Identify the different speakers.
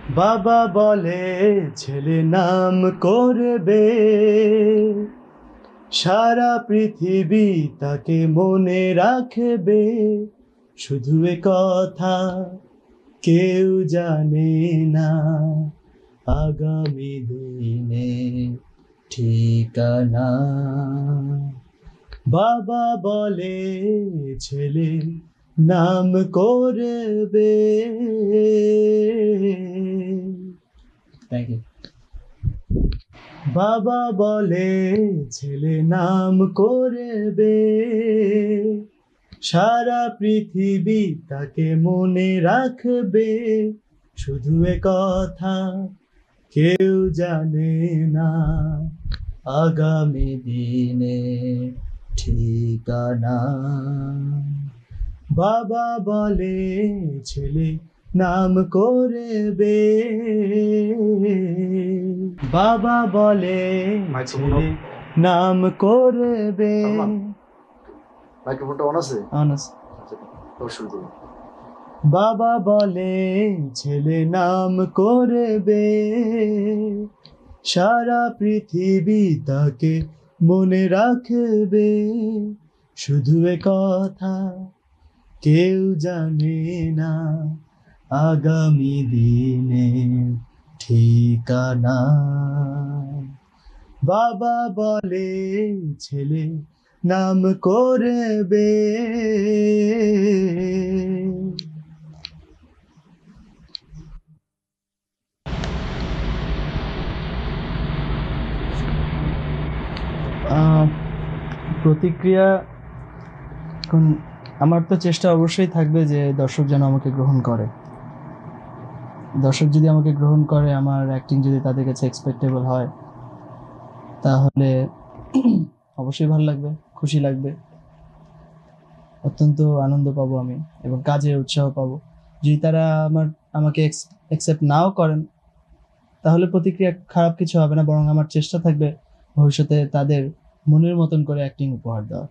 Speaker 1: বাবা বলে ছেলে নাম করবে, সারা পৃথিবী তাকে মনে রাখবে। শুধু এ কথা কেউ জানে না, আগামী দিনে ঠিকানা। বাবা বলে ছেলে নাম করবে। Thank you. বাবা বলে ছেলে নাম করবে, সারা পৃথিবী তাকে মনে রাখবে। শুধু এ কথা কেউ জানে না, আগামী দিনে ঠিকানা। বাবা বলে ছেলে নাম করবে, বাবা বলে ছেলে নাম করবে।
Speaker 2: মাইক্রোফোনটা অন আছে?
Speaker 1: অন আছে।
Speaker 2: আচ্ছা, তো শুরু করুন।
Speaker 1: বাবা বলে ছেলে নাম করবে, সারা পৃথিবী তাকে মনে রাখবে। শুধু এ কথা কেউ জানে না, আগামী দিনে ঠিকানা। বাবা বলে ছেলে নাম করবে। প্রতিক্রিয়া এখন আমার তো চেষ্টা অবশ্যই থাকবে যে দর্শক যেন আমাকে গ্রহণ করে। দর্শক যদি আমাকে গ্রহণ করে, আমার অ্যাক্টিং যদি তাদের কাছে এক্সপেক্টেবল হয়, তাহলে অবশ্যই ভালো লাগবে, খুশি লাগবে, অত্যন্ত আনন্দ পাবো আমি এবং কাজের উৎসাহ পাবো। যদি তারা আমাকে অ্যাকসেপ্ট নাও করেন, তাহলে প্রতিক্রিয়া খারাপ কিছু হবে না, বরং আমার চেষ্টা থাকবে ভবিষ্যতে তাদের মনের মতন করে অ্যাক্টিং উপহার দেওয়া।